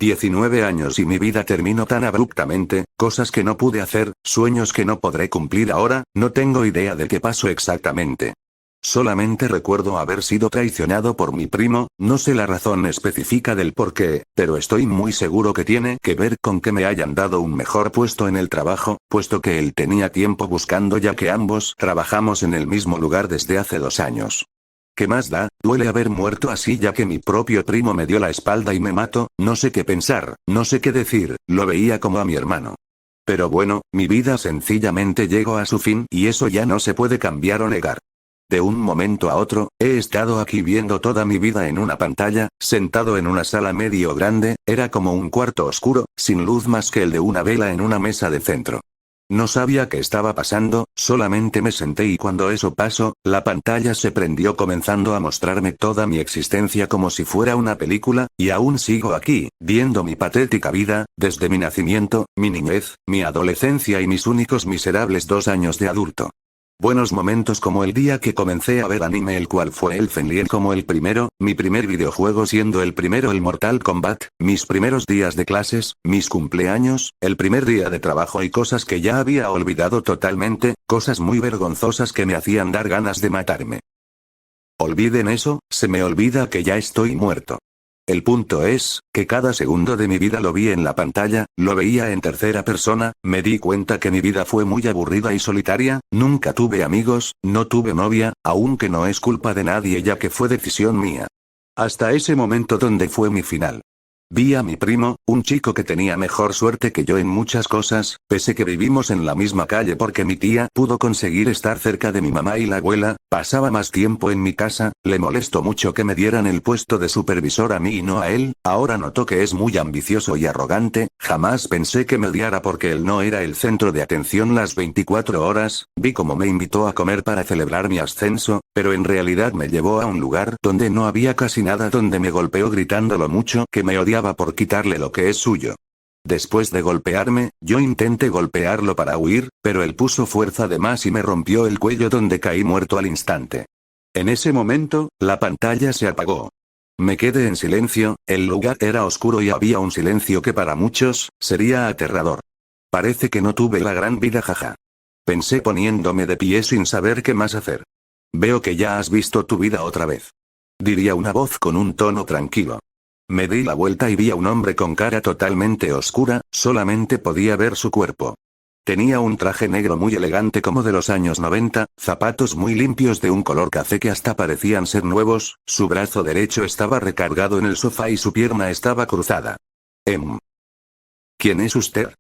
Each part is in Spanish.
19 años y mi vida terminó tan abruptamente, cosas que no pude hacer, sueños que no podré cumplir ahora, no tengo idea de qué pasó exactamente. Solamente recuerdo haber sido traicionado por mi primo, no sé la razón específica del por qué, pero estoy muy seguro que tiene que ver con que me hayan dado un mejor puesto en el trabajo, puesto que él tenía tiempo buscando ya que ambos trabajamos en el mismo lugar desde hace 2 años. ¿Qué más da? Duele haber muerto así ya que mi propio primo me dio la espalda y me mató, no sé qué pensar, no sé qué decir, lo veía como a mi hermano. Pero bueno, mi vida sencillamente llegó a su fin y eso ya no se puede cambiar o negar. De un momento a otro, he estado aquí viendo toda mi vida en una pantalla, sentado en una sala medio grande, era como un cuarto oscuro, sin luz más que el de una vela en una mesa de centro. No sabía qué estaba pasando, solamente me senté y cuando eso pasó, la pantalla se prendió comenzando a mostrarme toda mi existencia como si fuera una película, y aún sigo aquí, viendo mi patética vida, desde mi nacimiento, mi niñez, mi adolescencia y mis únicos miserables 2 años de adulto. Buenos momentos como el día que comencé a ver anime el cual fue el Fenlien como el primero, mi primer videojuego siendo el primero el Mortal Kombat, mis primeros días de clases, mis cumpleaños, el primer día de trabajo y cosas que ya había olvidado totalmente, cosas muy vergonzosas que me hacían dar ganas de matarme. Olviden eso, se me olvida que ya estoy muerto. El punto es, que cada segundo de mi vida lo vi en la pantalla, lo veía en tercera persona, me di cuenta que mi vida fue muy aburrida y solitaria, nunca tuve amigos, no tuve novia, aunque no es culpa de nadie ya que fue decisión mía. Hasta ese momento donde fue mi final. Vi a mi primo, un chico que tenía mejor suerte que yo en muchas cosas, pese que vivimos en la misma calle porque mi tía pudo conseguir estar cerca de mi mamá y la abuela, pasaba más tiempo en mi casa, le molestó mucho que me dieran el puesto de supervisor a mí y no a él, ahora noto que es muy ambicioso y arrogante, jamás pensé que me odiara porque él no era el centro de atención las 24 horas, vi cómo me invitó a comer para celebrar mi ascenso, pero en realidad me llevó a un lugar donde no había casi nada donde me golpeó gritando lo mucho que me odiaba por quitarle lo que es suyo. Después de golpearme, yo intenté golpearlo para huir, pero él puso fuerza de más y me rompió el cuello donde caí muerto al instante. En ese momento, la pantalla se apagó. Me quedé en silencio, el lugar era oscuro y había un silencio que para muchos, sería aterrador. Parece que no tuve la gran vida jaja. Pensé poniéndome de pie sin saber qué más hacer. Veo que ya has visto tu vida otra vez. Diría una voz con un tono tranquilo. Me di la vuelta y vi a un hombre con cara totalmente oscura, solamente podía ver su cuerpo. Tenía un traje negro muy elegante como de los años 90, zapatos muy limpios de un color café que hasta parecían ser nuevos, su brazo derecho estaba recargado en el sofá y su pierna estaba cruzada. ¿Quién es usted?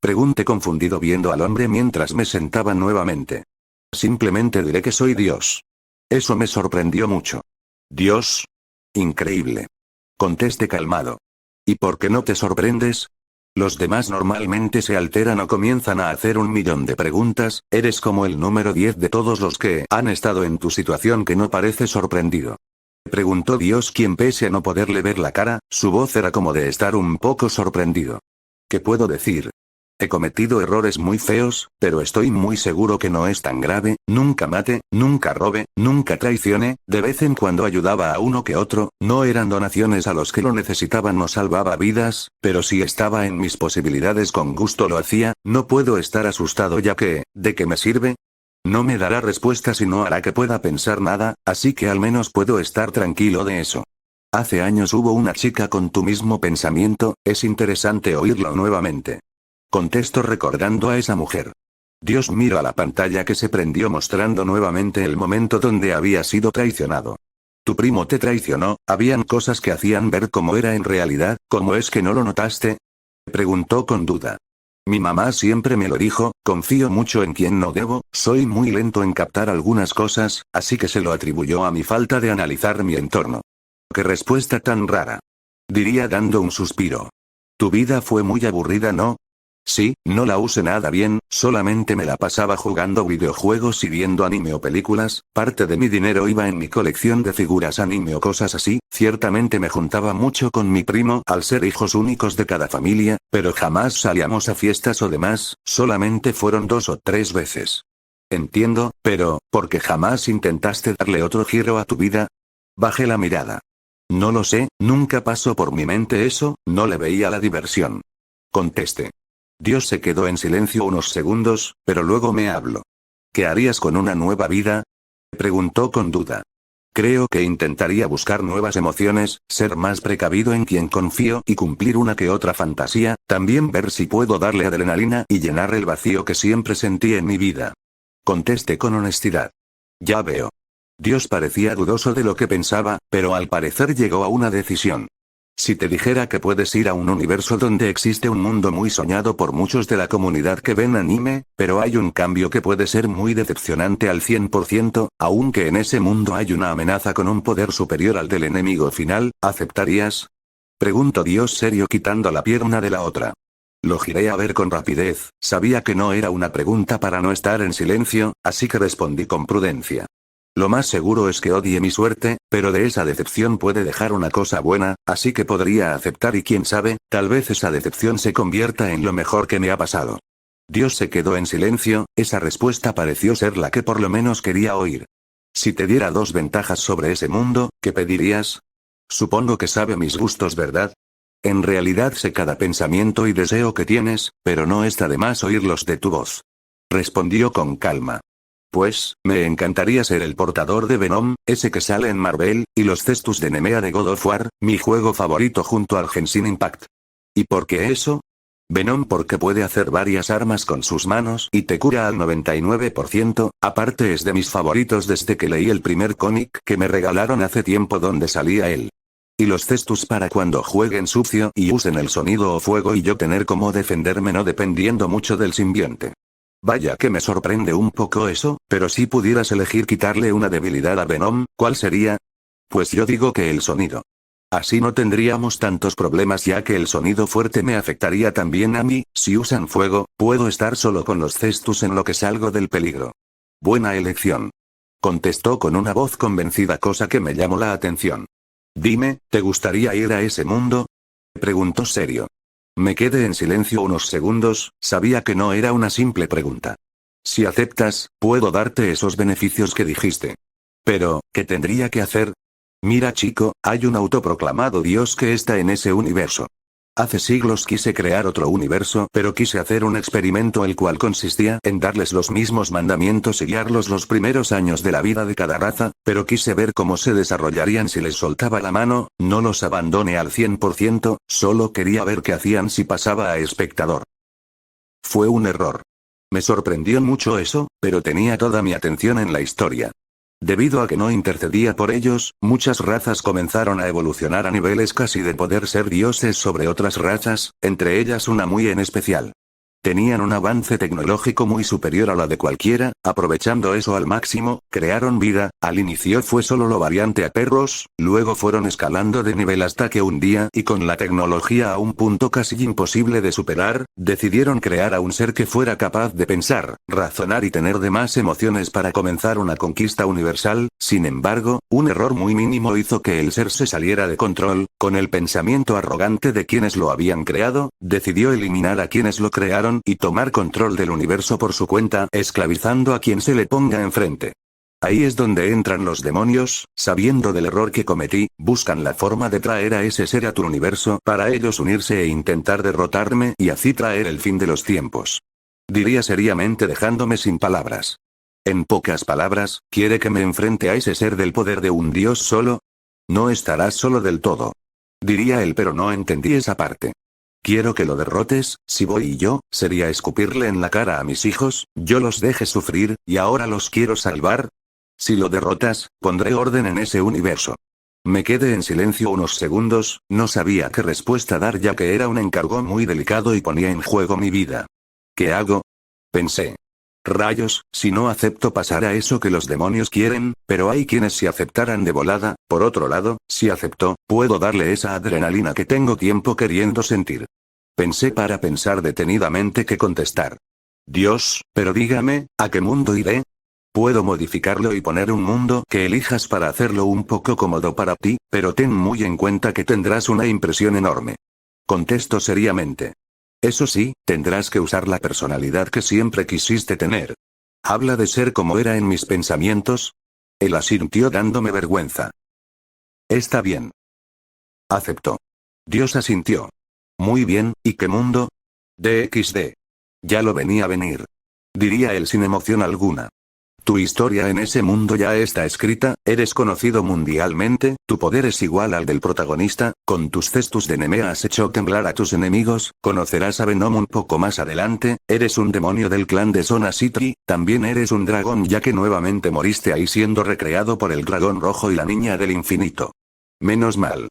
Pregunté confundido viendo al hombre mientras me sentaba nuevamente. Simplemente diré que soy Dios. Eso me sorprendió mucho. ¿Dios? Increíble. Contesté calmado. ¿Y por qué no te sorprendes? Los demás normalmente se alteran o comienzan a hacer 1.000.000 de preguntas, eres como el número 10 de todos los que han estado en tu situación que no parece sorprendido. Preguntó Dios quien pese a no poderle ver la cara, su voz era como de estar un poco sorprendido. ¿Qué puedo decir? He cometido errores muy feos, pero estoy muy seguro que no es tan grave, nunca mate, nunca robe, nunca traicione, de vez en cuando ayudaba a uno que otro, no eran donaciones a los que lo necesitaban o salvaba vidas, pero si estaba en mis posibilidades con gusto lo hacía, no puedo estar asustado ya que, ¿de qué me sirve? No me dará respuestas y no hará que pueda pensar nada, así que al menos puedo estar tranquilo de eso. Hace años hubo una chica con tu mismo pensamiento, es interesante oírlo nuevamente. Contesto recordando a esa mujer. Dios miró a la pantalla que se prendió mostrando nuevamente el momento donde había sido traicionado. Tu primo te traicionó, habían cosas que hacían ver cómo era en realidad, ¿cómo es que no lo notaste? Preguntó con duda. Mi mamá siempre me lo dijo, confío mucho en quien no debo, soy muy lento en captar algunas cosas, así que se lo atribuyó a mi falta de analizar mi entorno. ¡Qué respuesta tan rara! Diría dando un suspiro. Tu vida fue muy aburrida, ¿no? Sí, no la usé nada bien, solamente me la pasaba jugando videojuegos y viendo anime o películas, parte de mi dinero iba en mi colección de figuras anime o cosas así, ciertamente me juntaba mucho con mi primo al ser hijos únicos de cada familia, pero jamás salíamos a fiestas o demás, solamente fueron 2 o 3 veces. Entiendo, pero, ¿por qué jamás intentaste darle otro giro a tu vida? Bajé la mirada. No lo sé, nunca pasó por mi mente eso, no le veía la diversión. Contesté. Dios se quedó en silencio unos segundos, pero luego me habló. ¿Qué harías con una nueva vida? Preguntó con duda. Creo que intentaría buscar nuevas emociones, ser más precavido en quien confío y cumplir una que otra fantasía, también ver si puedo darle adrenalina y llenar el vacío que siempre sentí en mi vida. Contesté con honestidad. Ya veo. Dios parecía dudoso de lo que pensaba, pero al parecer llegó a una decisión. Si te dijera que puedes ir a un universo donde existe un mundo muy soñado por muchos de la comunidad que ven anime, pero hay un cambio que puede ser muy decepcionante al 100%, aunque en ese mundo hay una amenaza con un poder superior al del enemigo final, ¿aceptarías? Preguntó Dios serio quitando la pierna de la otra. Lo giré a ver con rapidez, sabía que no era una pregunta para no estar en silencio, así que respondí con prudencia. Lo más seguro es que odie mi suerte, pero de esa decepción puede dejar una cosa buena, así que podría aceptar y quién sabe, tal vez esa decepción se convierta en lo mejor que me ha pasado. Dios se quedó en silencio, esa respuesta pareció ser la que por lo menos quería oír. Si te diera dos ventajas sobre ese mundo, ¿qué pedirías? Supongo que sabe mis gustos, ¿verdad? En realidad sé cada pensamiento y deseo que tienes, pero no está de más oírlos de tu voz. Respondió con calma. Pues, me encantaría ser el portador de Venom, ese que sale en Marvel, y los cestus de Nemea de God of War, mi juego favorito junto al Genshin Impact. ¿Y por qué eso? Venom porque puede hacer varias armas con sus manos y te cura al 99%, aparte es de mis favoritos desde que leí el primer cómic que me regalaron hace tiempo donde salía él. Y los cestus para cuando jueguen sucio y usen el sonido o fuego y yo tener como defenderme no dependiendo mucho del simbionte. Vaya que me sorprende un poco eso, pero si pudieras elegir quitarle una debilidad a Venom, ¿cuál sería? Pues yo digo que el sonido. Así no tendríamos tantos problemas ya que el sonido fuerte me afectaría también a mí, si usan fuego, puedo estar solo con los cestus en lo que salgo del peligro. Buena elección. Contestó con una voz convencida, cosa que me llamó la atención. Dime, ¿te gustaría ir a ese mundo? Preguntó serio. Me quedé en silencio unos segundos, sabía que no era una simple pregunta. Si aceptas, puedo darte esos beneficios que dijiste. Pero, ¿qué tendría que hacer? Mira chico, hay un autoproclamado Dios que está en ese universo. Hace siglos quise crear otro universo, pero quise hacer un experimento el cual consistía en darles los mismos mandamientos y guiarlos los primeros años de la vida de cada raza, pero quise ver cómo se desarrollarían si les soltaba la mano, no los abandoné al 100%, solo quería ver qué hacían si pasaba a espectador. Fue un error. Me sorprendió mucho eso, pero tenía toda mi atención en la historia. Debido a que no intercedía por ellos, muchas razas comenzaron a evolucionar a niveles casi de poder ser dioses sobre otras razas, entre ellas una muy en especial. Tenían un avance tecnológico muy superior a la de cualquiera, aprovechando eso al máximo, crearon vida, al inicio fue solo lo variante a perros, luego fueron escalando de nivel hasta que un día, y con la tecnología a un punto casi imposible de superar, decidieron crear a un ser que fuera capaz de pensar, razonar y tener demás emociones para comenzar una conquista universal. Sin embargo, un error muy mínimo hizo que el ser se saliera de control, con el pensamiento arrogante de quienes lo habían creado, decidió eliminar a quienes lo crearon, y tomar control del universo por su cuenta, esclavizando a quien se le ponga enfrente. Ahí es donde entran los demonios, sabiendo del error que cometí, buscan la forma de traer a ese ser a tu universo para ellos unirse e intentar derrotarme y así traer el fin de los tiempos. Diría seriamente dejándome sin palabras. En pocas palabras, ¿quiere que me enfrente a ese ser del poder de un dios solo? No estarás solo del todo. Diría él, pero no entendí esa parte. Quiero que lo derrotes, si voy y yo, sería escupirle en la cara a mis hijos, yo los dejé sufrir, y ahora los quiero salvar. Si lo derrotas, pondré orden en ese universo. Me quedé en silencio unos segundos, no sabía qué respuesta dar ya que era un encargo muy delicado y ponía en juego mi vida. ¿Qué hago? Pensé. Rayos, si no acepto pasará eso que los demonios quieren, pero hay quienes si aceptaran de volada, por otro lado, si acepto, puedo darle esa adrenalina que tengo tiempo queriendo sentir. Pensé para pensar detenidamente qué contestar. Dios, pero dígame, ¿a qué mundo iré? Puedo modificarlo y poner un mundo que elijas para hacerlo un poco cómodo para ti, pero ten muy en cuenta que tendrás una impresión enorme. Contesto seriamente. Eso sí, tendrás que usar la personalidad que siempre quisiste tener. ¿Habla de ser como era en mis pensamientos? Él asintió dándome vergüenza. Está bien. Aceptó. Dios asintió. Muy bien, ¿y qué mundo? DXD. Ya lo venía a venir. Diría él sin emoción alguna. Tu historia en ese mundo ya está escrita, eres conocido mundialmente, tu poder es igual al del protagonista, con tus cestus de Nemea has hecho temblar a tus enemigos, conocerás a Venom un poco más adelante, eres un demonio del clan de Zona City, también eres un dragón ya que nuevamente moriste ahí siendo recreado por el dragón rojo y la niña del infinito. Menos mal.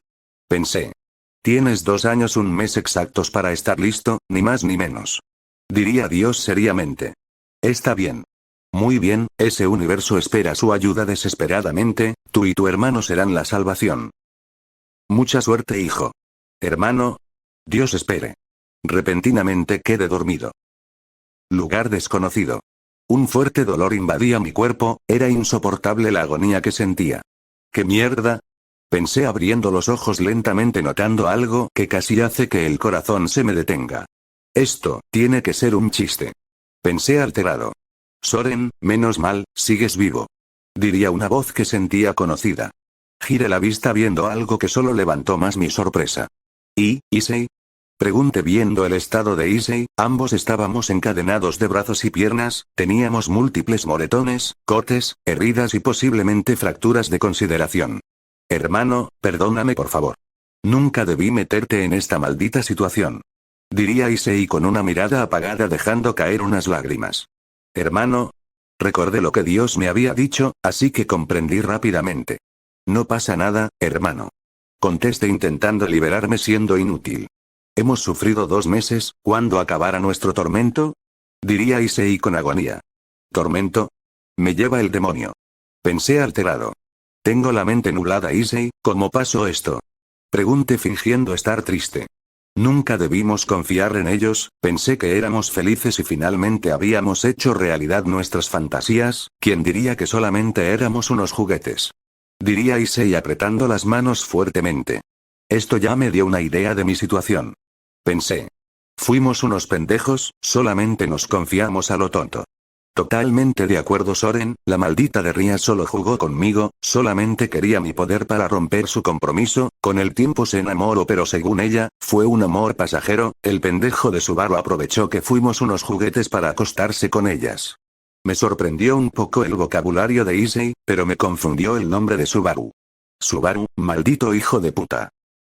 Pensé. Tienes 2 años 1 mes exactos para estar listo, ni más ni menos. Diría Dios seriamente. Está bien. Muy bien, ese universo espera su ayuda desesperadamente, tú y tu hermano serán la salvación. Mucha suerte, hijo. Hermano. Dios espere. Repentinamente quedé dormido. Lugar desconocido. Un fuerte dolor invadía mi cuerpo, era insoportable la agonía que sentía. ¿Qué mierda? Pensé abriendo los ojos lentamente notando algo que casi hace que el corazón se me detenga. Esto, tiene que ser un chiste. Pensé alterado. Soren, menos mal, sigues vivo. Diría una voz que sentía conocida. Giré la vista viendo algo que solo levantó más mi sorpresa. ¿Y, Issei? Pregunté viendo el estado de Issei, ambos estábamos encadenados de brazos y piernas, teníamos múltiples moretones, cortes, heridas y posiblemente fracturas de consideración. Hermano, perdóname por favor. Nunca debí meterte en esta maldita situación. Diría Issei con una mirada apagada dejando caer unas lágrimas. Hermano. Recordé lo que Dios me había dicho, así que comprendí rápidamente. No pasa nada, hermano. Contesté intentando liberarme siendo inútil. Hemos sufrido 2 meses, ¿cuándo acabará nuestro tormento? Diría Issei con agonía. ¿Tormento? Me lleva el demonio. Pensé alterado. Tengo la mente nublada, Issei, ¿cómo pasó esto? Pregunté fingiendo estar triste. Nunca debimos confiar en ellos, pensé que éramos felices y finalmente habíamos hecho realidad nuestras fantasías, ¿quién diría que solamente éramos unos juguetes? Diría Issei apretando las manos fuertemente. Esto ya me dio una idea de mi situación. Pensé. Fuimos unos pendejos, solamente nos confiamos a lo tonto. Totalmente de acuerdo Soren, la maldita de Ria solo jugó conmigo, solamente quería mi poder para romper su compromiso, con el tiempo se enamoró pero según ella, fue un amor pasajero, el pendejo de Subaru aprovechó que fuimos unos juguetes para acostarse con ellas. Me sorprendió un poco el vocabulario de Issei, pero me confundió el nombre de Subaru. Subaru, maldito hijo de puta.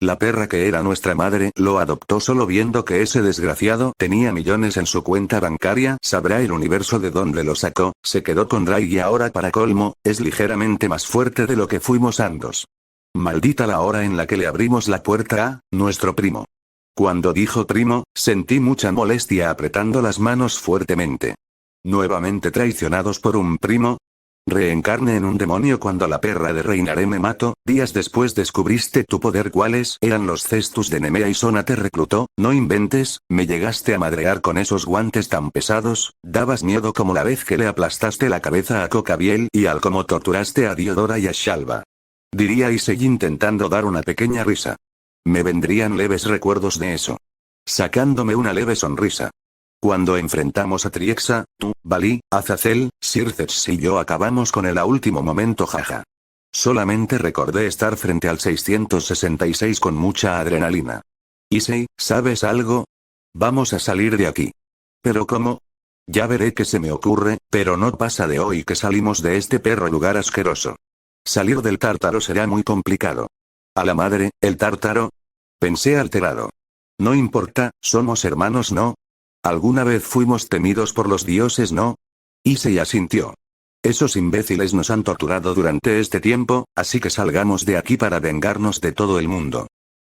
La perra que era nuestra madre lo adoptó solo viendo que ese desgraciado tenía millones en su cuenta bancaria, sabrá el universo de dónde lo sacó, se quedó con Ray y ahora para colmo, es ligeramente más fuerte de lo que fuimos ambos. Maldita la hora en la que le abrimos la puerta a nuestro primo. Cuando dijo primo, sentí mucha molestia apretando las manos fuertemente. ¿Nuevamente traicionados por un primo? Reencarne en un demonio cuando la perra de Reinaré me mató, días después descubriste tu poder cuáles eran los cestus de Nemea y Sona te reclutó, no inventes, me llegaste a madrear con esos guantes tan pesados, dabas miedo como la vez que le aplastaste la cabeza a Cocabiel y al como torturaste a Diodora y a Shalva. Diría Issei intentando dar una pequeña risa. Me vendrían leves recuerdos de eso. Sacándome una leve sonrisa. Cuando enfrentamos a Triexa, tú, Valí, Azazel, Circex y yo acabamos con él a último momento jaja. Solamente recordé estar frente al 666 con mucha adrenalina. Issei, ¿sabes algo? Vamos a salir de aquí. ¿Pero cómo? Ya veré qué se me ocurre, pero no pasa de hoy que salimos de este perro lugar asqueroso. Salir del tártaro será muy complicado. ¿A la madre, el tártaro? Pensé alterado. No importa, somos hermanos, ¿no? ¿Alguna vez fuimos temidos por los dioses, no? Issei asintió. Esos imbéciles nos han torturado durante este tiempo, así que salgamos de aquí para vengarnos de todo el mundo.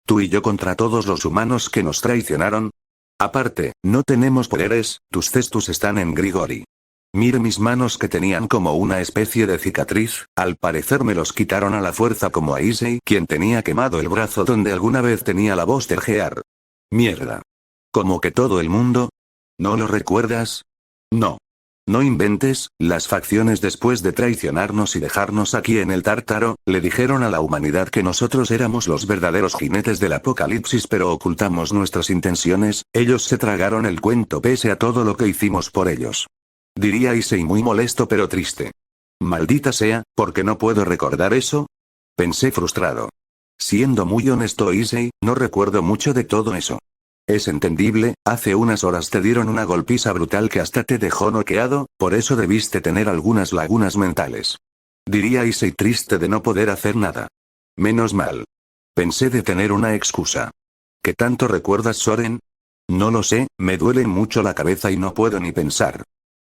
Tú y yo contra todos los humanos que nos traicionaron. Aparte, no tenemos poderes, tus cestus están en Grigori. Mire mis manos que tenían como una especie de cicatriz, al parecer me los quitaron a la fuerza como a Issei, quien tenía quemado el brazo donde alguna vez tenía la voz de Gear. Mierda. ¿Como que todo el mundo? ¿No lo recuerdas? No. No inventes, las facciones después de traicionarnos y dejarnos aquí en el Tártaro, le dijeron a la humanidad que nosotros éramos los verdaderos jinetes del apocalipsis pero ocultamos nuestras intenciones, ellos se tragaron el cuento pese a todo lo que hicimos por ellos. Diría Issei muy molesto pero triste. Maldita sea, ¿por qué no puedo recordar eso? Pensé frustrado. Siendo muy honesto Issei, no recuerdo mucho de todo eso. Es entendible, hace unas horas te dieron una golpiza brutal que hasta te dejó noqueado, por eso debiste tener algunas lagunas mentales. Diría Issei triste de no poder hacer nada. Menos mal. Pensé de tener una excusa. ¿Qué tanto recuerdas, Soren? No lo sé, me duele mucho la cabeza y no puedo ni pensar.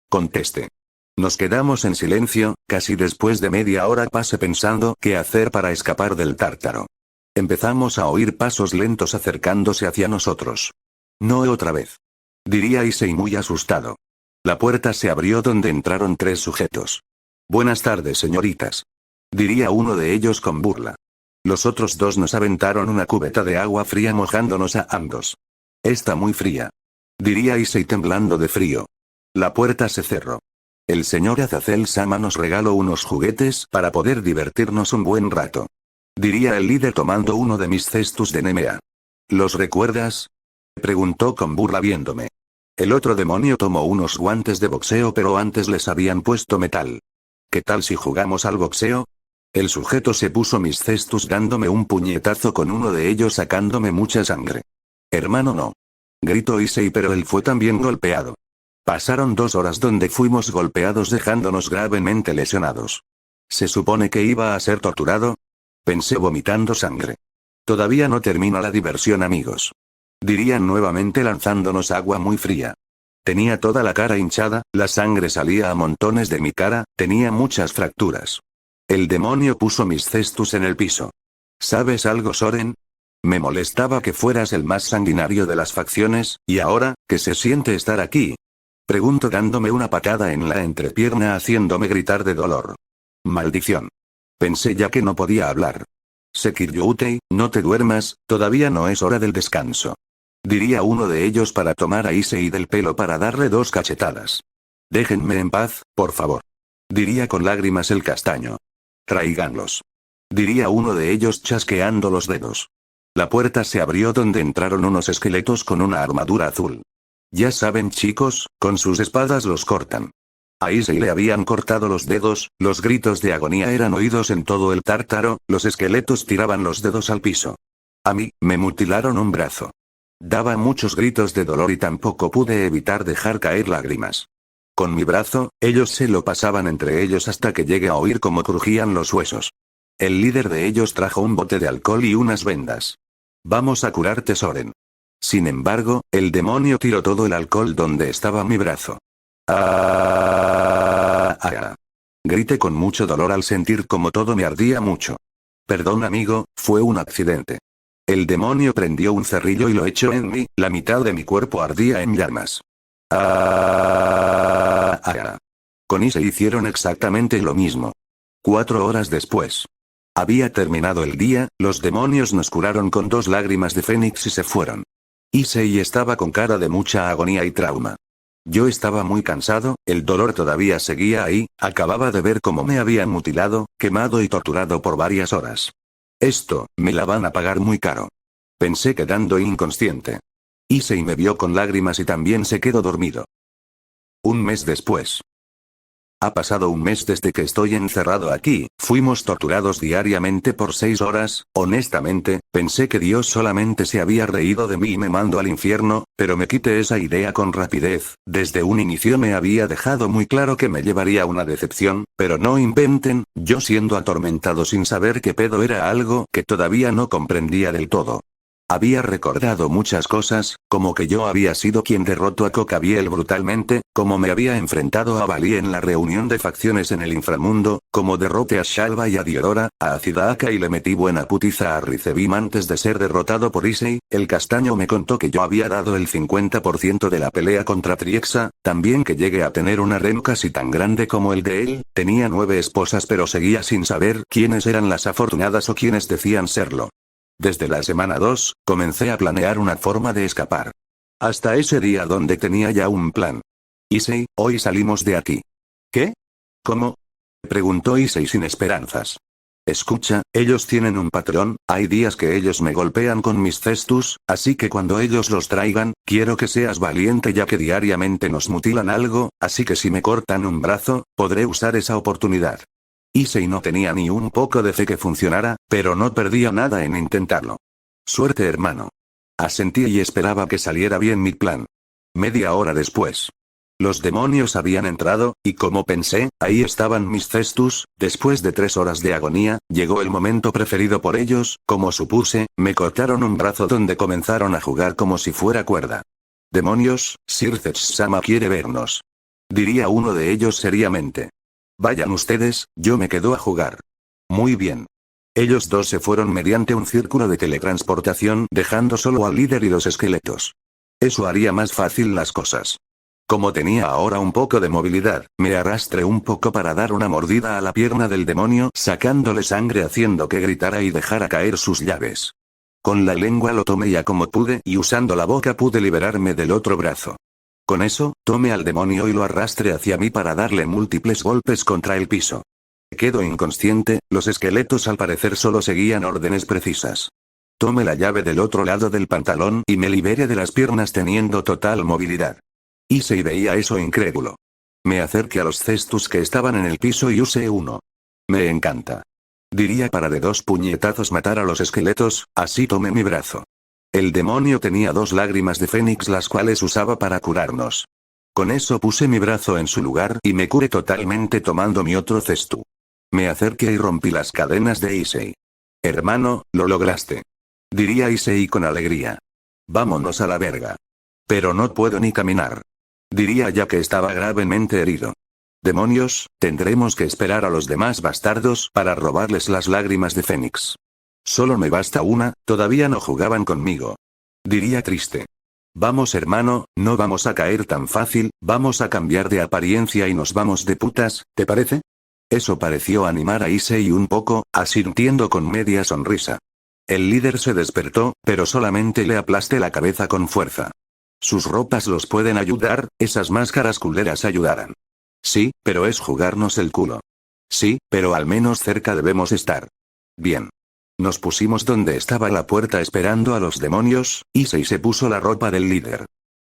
Contesté. Nos quedamos en silencio, casi después de media hora pasé pensando qué hacer para escapar del tártaro. Empezamos a oír pasos lentos acercándose hacia nosotros. No otra vez. Diría Issei muy asustado. La puerta se abrió donde entraron 3 sujetos. Buenas tardes, señoritas. Diría uno de ellos con burla. Los otros 2 nos aventaron una cubeta de agua fría mojándonos a ambos. Está muy fría. Diría Issei temblando de frío. La puerta se cerró. El señor Azazel-sama nos regaló unos juguetes para poder divertirnos un buen rato. Diría el líder tomando uno de mis cestus de Nemea. ¿Los recuerdas? Preguntó con burla viéndome. El otro demonio tomó unos guantes de boxeo pero antes les habían puesto metal. ¿Qué tal si jugamos al boxeo? El sujeto se puso mis cestus dándome un puñetazo con uno de ellos sacándome mucha sangre. Hermano no. Gritó Issei pero él fue también golpeado. Pasaron 2 horas donde fuimos golpeados dejándonos gravemente lesionados. ¿Se supone que iba a ser torturado? Pensé vomitando sangre. Todavía no termina la diversión, amigos. Dirían nuevamente lanzándonos agua muy fría. Tenía toda la cara hinchada, la sangre salía a montones de mi cara, tenía muchas fracturas. El demonio puso mis cestus en el piso. ¿Sabes algo, Soren? Me molestaba que fueras el más sanguinario de las facciones, y ahora, ¿qué se siente estar aquí? Pregunto dándome una patada en la entrepierna haciéndome gritar de dolor. Maldición. Pensé ya que no podía hablar. Sekiryutei, no te duermas, todavía no es hora del descanso. Diría uno de ellos para tomar a Issei del pelo para darle 2 cachetadas. Déjenme en paz, por favor. Diría con lágrimas el castaño. Tráiganlos. Diría uno de ellos chasqueando los dedos. La puerta se abrió donde entraron unos esqueletos con una armadura azul. Ya saben, chicos, con sus espadas los cortan. A Issei le habían cortado los dedos, los gritos de agonía eran oídos en todo el tártaro, los esqueletos tiraban los dedos al piso. A mí, me mutilaron un brazo. Daba muchos gritos de dolor y tampoco pude evitar dejar caer lágrimas. Con mi brazo, ellos se lo pasaban entre ellos hasta que llegué a oír cómo crujían los huesos. El líder de ellos trajo un bote de alcohol y unas vendas. Vamos a curarte, Soren. Sin embargo, el demonio tiró todo el alcohol donde estaba mi brazo. Grité con mucho dolor al sentir como todo me ardía mucho. Perdón, amigo, fue un accidente. El demonio prendió un cerrillo y lo echó en mí, la mitad de mi cuerpo ardía en llamas. Con Issei hicieron exactamente lo mismo. 4 horas después. Había terminado el día, los demonios nos curaron con 2 lágrimas de fénix y se fueron. Issei estaba con cara de mucha agonía y trauma. Yo estaba muy cansado, el dolor todavía seguía ahí, acababa de ver cómo me habían mutilado, quemado y torturado por varias horas. Esto, me la van a pagar muy caro. Pensé quedando inconsciente. Issei me vio con lágrimas y también se quedó dormido. Un mes después. Ha pasado un mes desde que estoy encerrado aquí, fuimos torturados diariamente por 6 horas, honestamente, pensé que Dios solamente se había reído de mí y me mandó al infierno, pero me quité esa idea con rapidez, desde un inicio me había dejado muy claro que me llevaría una decepción, pero no inventen, yo siendo atormentado sin saber qué pedo era algo que todavía no comprendía del todo. Había recordado muchas cosas, como que yo había sido quien derrotó a Kokabiel brutalmente, como me había enfrentado a Bali en la reunión de facciones en el inframundo, como derroté a Shalva y a Diodora, a Acidaka y le metí buena putiza a Rizebim antes de ser derrotado por Issei. El castaño me contó que yo había dado el 50% de la pelea contra Triexa, también que llegué a tener un harem casi tan grande como el de él, tenía 9 esposas pero seguía sin saber quiénes eran las afortunadas o quiénes decían serlo. Desde la semana 2, comencé a planear una forma de escapar. Hasta ese día donde tenía ya un plan. Issei, hoy salimos de aquí. ¿Qué? ¿Cómo? Preguntó Issei sin esperanzas. Escucha, ellos tienen un patrón, hay días que ellos me golpean con mis cestus, así que cuando ellos los traigan, quiero que seas valiente ya que diariamente nos mutilan algo, así que si me cortan un brazo, podré usar esa oportunidad. Issei no tenía ni un poco de fe que funcionara, pero no perdía nada en intentarlo. Suerte, hermano. Asentí y esperaba que saliera bien mi plan. Media hora después. Los demonios habían entrado, y como pensé, ahí estaban mis cestus. Después de 3 horas de agonía, llegó el momento preferido por ellos. Como supuse, me cortaron un brazo donde comenzaron a jugar como si fuera cuerda. Demonios, Sir Zetsu-sama quiere vernos. Diría uno de ellos seriamente. Vayan ustedes, yo me quedo a jugar. Muy bien. Ellos dos se fueron mediante un círculo de teletransportación, dejando solo al líder y los esqueletos. Eso haría más fácil las cosas. Como tenía ahora un poco de movilidad, me arrastré un poco para dar una mordida a la pierna del demonio, sacándole sangre haciendo que gritara y dejara caer sus llaves. Con la lengua lo tomé ya como pude y usando la boca pude liberarme del otro brazo. Con eso, tomé al demonio y lo arrastré hacia mí para darle múltiples golpes contra el piso. Quedo inconsciente, los esqueletos al parecer solo seguían órdenes precisas. Tomé la llave del otro lado del pantalón y me liberé de las piernas teniendo total movilidad. Issei veía eso incrédulo. Me acerqué a los cestus que estaban en el piso y usé uno. Me encanta. Diría para de 2 puñetazos matar a los esqueletos, así tomé mi brazo. El demonio tenía 2 lágrimas de fénix las cuales usaba para curarnos. Con eso puse mi brazo en su lugar y me curé totalmente tomando mi otro cestu. Me acerqué y rompí las cadenas de Issei. Hermano, lo lograste. Diría Issei con alegría. Vámonos a la verga. Pero no puedo ni caminar. Diría ya que estaba gravemente herido. Demonios, tendremos que esperar a los demás bastardos para robarles las lágrimas de Fénix. Solo me basta una, todavía no jugaban conmigo. Diría triste. Vamos hermano, no vamos a caer tan fácil, vamos a cambiar de apariencia y nos vamos de putas, ¿te parece? Eso pareció animar a Issei un poco, asintiendo con media sonrisa. El líder se despertó, pero solamente le aplasté la cabeza con fuerza. Sus ropas los pueden ayudar, esas máscaras culeras ayudarán. Sí, pero es jugarnos el culo. Sí, pero al menos cerca debemos estar. Bien. Nos pusimos donde estaba la puerta esperando a los demonios, Issei se puso la ropa del líder.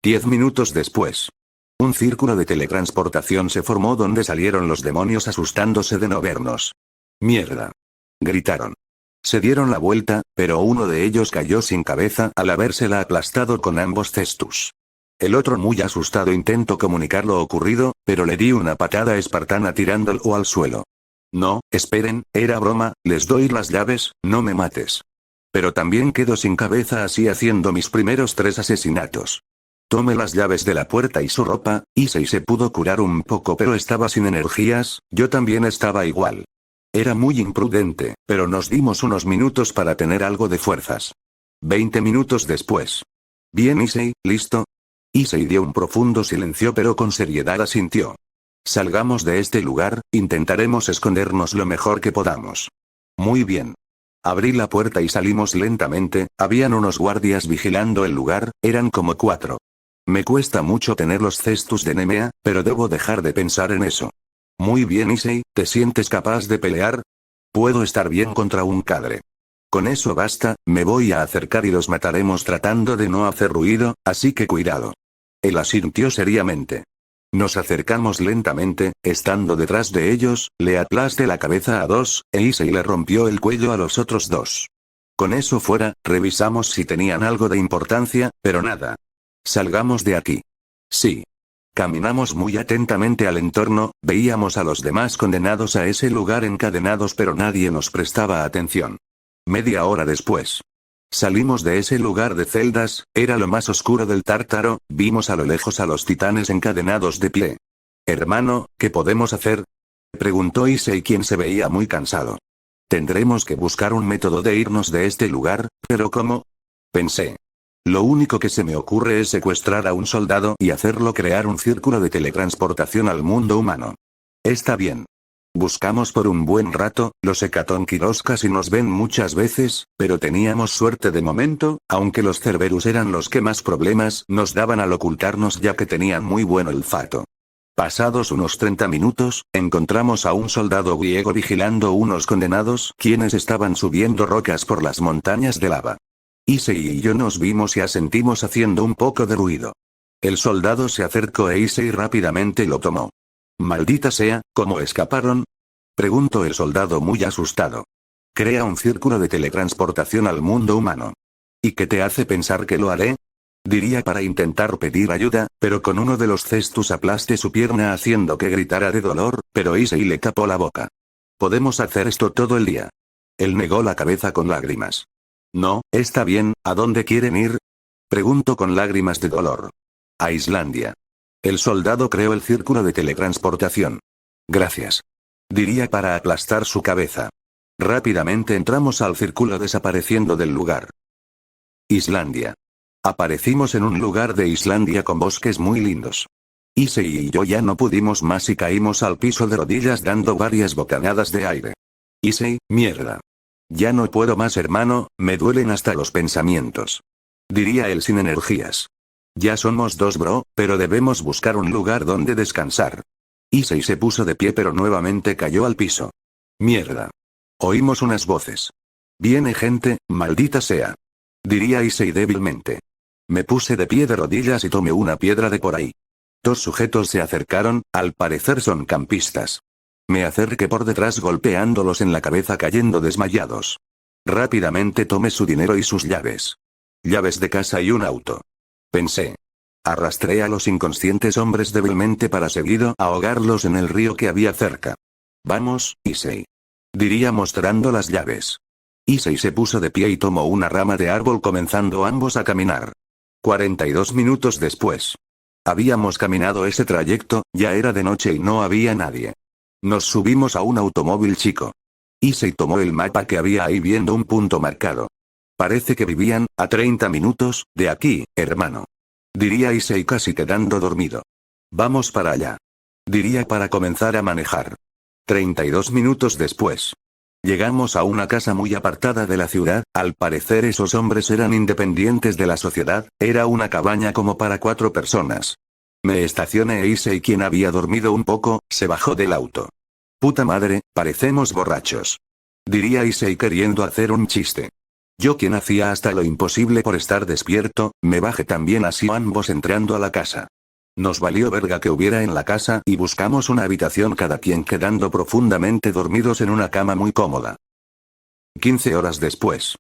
10 minutos después. Un círculo de teletransportación se formó donde salieron los demonios asustándose de no vernos. ¡Mierda! Gritaron. Se dieron la vuelta, pero uno de ellos cayó sin cabeza al habérsela aplastado con ambos cestus. El otro muy asustado intentó comunicar lo ocurrido, pero le di una patada espartana tirándolo al suelo. No, esperen, era broma, les doy las llaves, no me mates. Pero también quedo sin cabeza así haciendo mis primeros 3 asesinatos. Tomé las llaves de la puerta y su ropa, Issei se pudo curar un poco pero estaba sin energías, yo también estaba igual. Era muy imprudente, pero nos dimos unos minutos para tener algo de fuerzas. 20 minutos después. Bien Issei, ¿listo? Issei dio un profundo silencio pero con seriedad asintió. Salgamos de este lugar, intentaremos escondernos lo mejor que podamos. Muy bien. Abrí la puerta y salimos lentamente, habían unos guardias vigilando el lugar, eran como 4. Me cuesta mucho tener los cestus de Nemea, pero debo dejar de pensar en eso. Muy bien Issei, ¿te sientes capaz de pelear? Puedo estar bien contra un cadre. Con eso basta, me voy a acercar y los mataremos tratando de no hacer ruido, así que cuidado. Él asintió seriamente. Nos acercamos lentamente, estando detrás de ellos, le aplasté la cabeza a 2, e Issei le rompió el cuello a los otros 2. Con eso fuera, revisamos si tenían algo de importancia, pero nada. Salgamos de aquí. Sí. Caminamos muy atentamente al entorno, veíamos a los demás condenados a ese lugar encadenados pero nadie nos prestaba atención. Media hora después. Salimos de ese lugar de celdas, era lo más oscuro del Tártaro, vimos a lo lejos a los titanes encadenados de pie. Hermano, ¿qué podemos hacer? Preguntó Issei quien se veía muy cansado. Tendremos que buscar un método de irnos de este lugar, pero ¿cómo? Pensé. Lo único que se me ocurre es secuestrar a un soldado y hacerlo crear un círculo de teletransportación al mundo humano. Está bien. Buscamos por un buen rato, los Hecatonquiros casi nos ven muchas veces, pero teníamos suerte de momento, aunque los Cerberus eran los que más problemas nos daban al ocultarnos ya que tenían muy buen olfato. Pasados unos 30 minutos, encontramos a un soldado griego vigilando unos condenados quienes estaban subiendo rocas por las montañas de lava. Issei y yo nos vimos y asentimos haciendo un poco de ruido. El soldado se acercó e Issei rápidamente lo tomó. Maldita sea, ¿cómo escaparon? Preguntó el soldado muy asustado. Crea un círculo de teletransportación al mundo humano. ¿Y qué te hace pensar que lo haré? Diría para intentar pedir ayuda, pero con uno de los cestus aplaste su pierna haciendo que gritara de dolor, pero Issei le tapó la boca. Podemos hacer esto todo el día. Él negó la cabeza con lágrimas. No, está bien, ¿a dónde quieren ir? Preguntó con lágrimas de dolor. A Islandia. El soldado creó el círculo de teletransportación. Gracias. Diría para aplastar su cabeza. Rápidamente entramos al círculo desapareciendo del lugar. Islandia. Aparecimos en un lugar de Islandia con bosques muy lindos. Issei y yo ya no pudimos más y caímos al piso de rodillas dando varias bocanadas de aire. Issei, mierda. Ya no puedo más hermano, me duelen hasta los pensamientos. Diría él sin energías. Ya somos dos bro, pero debemos buscar un lugar donde descansar. Issei se puso de pie pero nuevamente cayó al piso. Mierda. Oímos unas voces. Viene gente, maldita sea. Diría Issei débilmente. Me puse de pie de rodillas y tomé una piedra de por ahí. Dos sujetos se acercaron, al parecer son campistas. Me acerqué por detrás golpeándolos en la cabeza cayendo desmayados. Rápidamente tomé su dinero y sus llaves. Llaves de casa y un auto. Pensé. Arrastré a los inconscientes hombres débilmente para seguido ahogarlos en el río que había cerca. Vamos, Issei. Diría mostrando las llaves. Issei se puso de pie y tomó una rama de árbol comenzando ambos a caminar. 42 minutos después. Habíamos caminado ese trayecto, ya era de noche y no había nadie. Nos subimos a un automóvil chico. Issei tomó el mapa que había ahí viendo un punto marcado. Parece que vivían, a 30 minutos, de aquí, hermano. Diría Issei casi quedando dormido. Vamos para allá. Diría para comenzar a manejar. 32 minutos después. Llegamos a una casa muy apartada de la ciudad, al parecer esos hombres eran independientes de la sociedad, era una cabaña como para 4 personas. Me estacioné e Issei, quien había dormido un poco, se bajó del auto. Puta madre, parecemos borrachos. Diría Issei queriendo hacer un chiste. Yo, quien hacía hasta lo imposible por estar despierto, me bajé también así ambos entrando a la casa. Nos valió verga que hubiera en la casa y buscamos una habitación cada quien quedando profundamente dormidos en una cama muy cómoda. 15 horas después.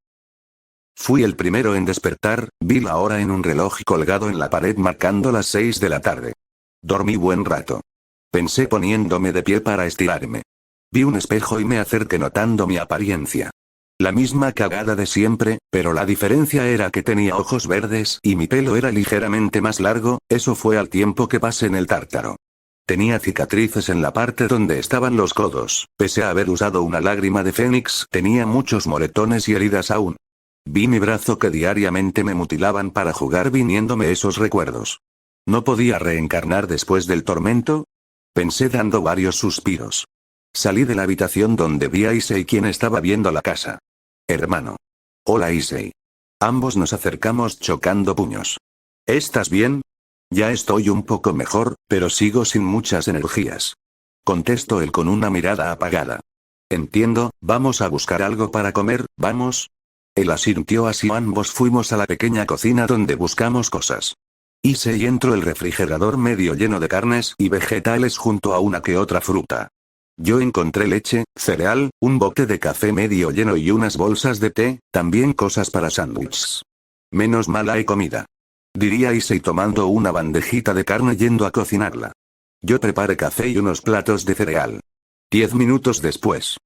Fui el primero en despertar, vi la hora en un reloj colgado en la pared marcando las 6 de la tarde. Dormí buen rato. Pensé poniéndome de pie para estirarme. Vi un espejo y me acerqué notando mi apariencia. La misma cagada de siempre, pero la diferencia era que tenía ojos verdes y mi pelo era ligeramente más largo, eso fue al tiempo que pasé en el tártaro. Tenía cicatrices en la parte donde estaban los codos, pese a haber usado una lágrima de fénix, tenía muchos moretones y heridas aún. Vi mi brazo que diariamente me mutilaban para jugar viniéndome esos recuerdos. ¿No podía reencarnar después del tormento? Pensé dando varios suspiros. Salí de la habitación donde vi a Issei, quien estaba viendo la casa. Hermano. Hola Issei. Ambos nos acercamos chocando puños. ¿Estás bien? Ya estoy un poco mejor, pero sigo sin muchas energías. Contestó él con una mirada apagada. Entiendo, vamos a buscar algo para comer, ¿vamos? Él asintió así ambos fuimos a la pequeña cocina donde buscamos cosas. Issei entró el refrigerador medio lleno de carnes y vegetales junto a una que otra fruta. Yo encontré leche, cereal, un bote de café medio lleno y unas bolsas de té, también cosas para sándwiches. Menos mal hay comida. Diría Issei tomando una bandejita de carne yendo a cocinarla. Yo preparé café y unos platos de cereal. 10 minutos después.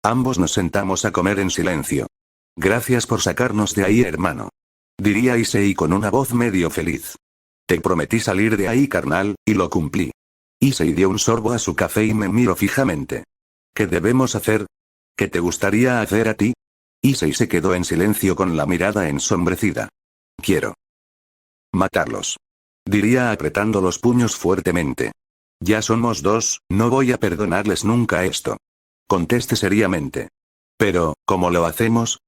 Ambos nos sentamos a comer en silencio. Gracias por sacarnos de ahí, hermano. Diría Issei con una voz medio feliz. Te prometí salir de ahí, carnal, y lo cumplí. Issei dio un sorbo a su café y me miró fijamente. ¿Qué debemos hacer? ¿Qué te gustaría hacer a ti? Issei se quedó en silencio con la mirada ensombrecida. Quiero matarlos. Diría apretando los puños fuertemente. Ya somos dos, no voy a perdonarles nunca esto. Conteste seriamente. Pero, ¿cómo lo hacemos?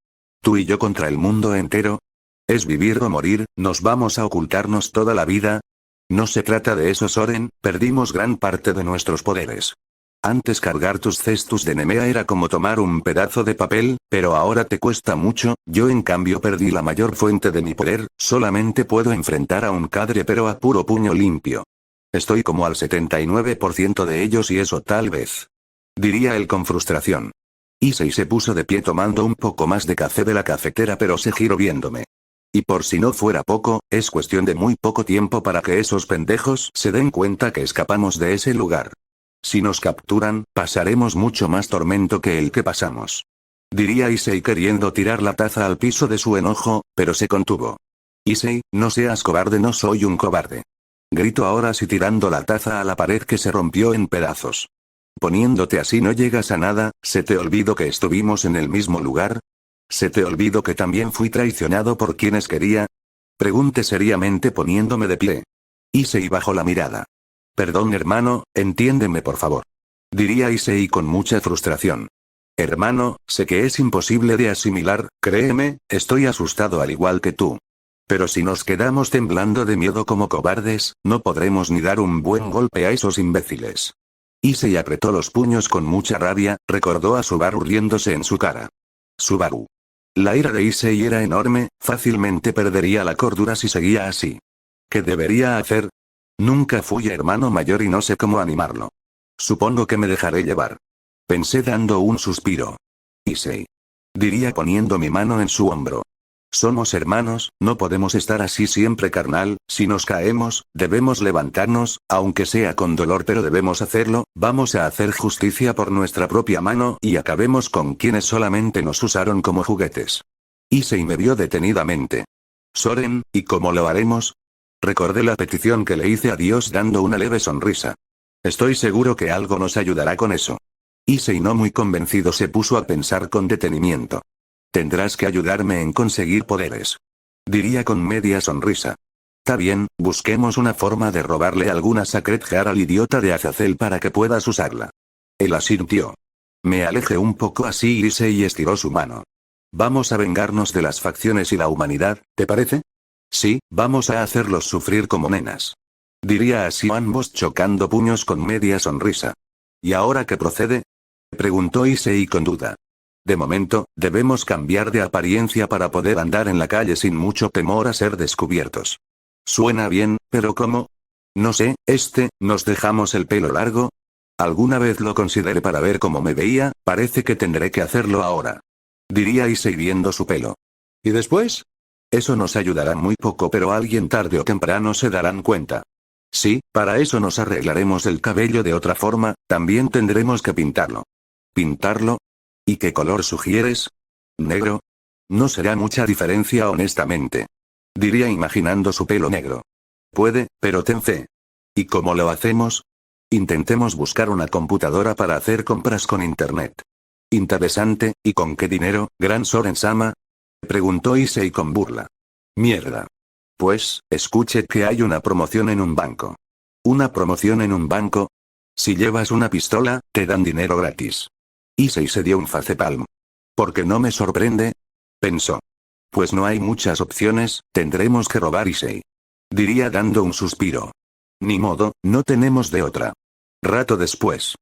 ¿Tú y yo contra el mundo entero? ¿Es vivir o morir? ¿Nos vamos a ocultarnos toda la vida? No se trata de eso, Soren, perdimos gran parte de nuestros poderes. Antes cargar tus cestus de Nemea era como tomar un pedazo de papel, pero ahora te cuesta mucho, yo en cambio perdí la mayor fuente de mi poder, solamente puedo enfrentar a un cadre pero a puro puño limpio. Estoy como al 79% de ellos y eso tal vez. Diría él con frustración. Issei se puso de pie tomando un poco más de café de la cafetera, pero se giró viéndome. Y por si no fuera poco, es cuestión de muy poco tiempo para que esos pendejos se den cuenta que escapamos de ese lugar. Si nos capturan, pasaremos mucho más tormento que el que pasamos. Diría Issei queriendo tirar la taza al piso de su enojo, pero se contuvo. Issei, no seas cobarde, no soy un cobarde. Gritó ahora sí tirando la taza a la pared que se rompió en pedazos. Poniéndote así no llegas a nada, ¿se te olvidó que estuvimos en el mismo lugar? ¿Se te olvidó que también fui traicionado por quienes quería? Pregunté seriamente poniéndome de pie. Issei bajó la mirada. Perdón hermano, entiéndeme por favor. Diría Issei con mucha frustración. Hermano, sé que es imposible de asimilar, créeme, estoy asustado al igual que tú. Pero si nos quedamos temblando de miedo como cobardes, no podremos ni dar un buen golpe a esos imbéciles. Issei apretó los puños con mucha rabia, recordó a Subaru riéndose en su cara. Subaru. La ira de Issei era enorme, fácilmente perdería la cordura si seguía así. ¿Qué debería hacer? Nunca fui hermano mayor y no sé cómo animarlo. Supongo que me dejaré llevar. Pensé dando un suspiro. Issei. Diría poniendo mi mano en su hombro. Somos hermanos, no podemos estar así siempre carnal, si nos caemos, debemos levantarnos, aunque sea con dolor pero debemos hacerlo, vamos a hacer justicia por nuestra propia mano y acabemos con quienes solamente nos usaron como juguetes. Issei me vio detenidamente. Soren, ¿y cómo lo haremos? Recordé la petición que le hice a Dios dando una leve sonrisa. Estoy seguro que algo nos ayudará con eso. Issei no muy convencido se puso a pensar con detenimiento. Tendrás que ayudarme en conseguir poderes. Diría con media sonrisa. Está bien, busquemos una forma de robarle alguna Sacred Heart al idiota de Azazel para que puedas usarla. Él asintió. Me alejé un poco así y Issei estiró su mano. Vamos a vengarnos de las facciones y la humanidad, ¿te parece? Sí, vamos a hacerlos sufrir como nenas. Diría así ambos chocando puños con media sonrisa. ¿Y ahora qué procede? Preguntó Issei con duda. De momento, debemos cambiar de apariencia para poder andar en la calle sin mucho temor a ser descubiertos. Suena bien, pero ¿cómo? No sé, ¿nos dejamos el pelo largo? Alguna vez lo consideré para ver cómo me veía, parece que tendré que hacerlo ahora. Diría Issei viendo su pelo. ¿Y después? Eso nos ayudará muy poco, pero alguien tarde o temprano se darán cuenta. Sí, para eso nos arreglaremos el cabello de otra forma, también tendremos que pintarlo. ¿Pintarlo? ¿Y qué color sugieres? ¿Negro? No será mucha diferencia honestamente. Diría imaginando su pelo negro. Puede, pero ten fe. ¿Y cómo lo hacemos? Intentemos buscar una computadora para hacer compras con internet. Interesante, ¿y con qué dinero, gran Soren-sama? Preguntó Issei con burla. Mierda. Pues, escuche que hay una promoción en un banco. ¿Una promoción en un banco? Si llevas una pistola, te dan dinero gratis. Issei se dio un facepalm. ¿Por qué no me sorprende? Pensó. Pues no hay muchas opciones, tendremos que robar Issei. Diría dando un suspiro. Ni modo, no tenemos de otra. Rato después.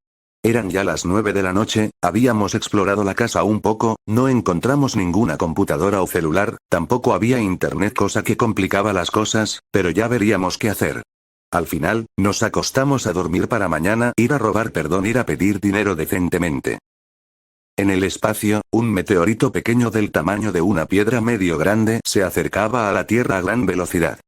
Eran ya las 9 de la noche, habíamos explorado la casa un poco, no encontramos ninguna computadora o celular, tampoco había internet, cosa que complicaba las cosas, pero ya veríamos qué hacer. Al final, nos acostamos a dormir para mañana ir a pedir dinero decentemente. En el espacio, un meteorito pequeño del tamaño de una piedra medio grande se acercaba a la Tierra a gran velocidad.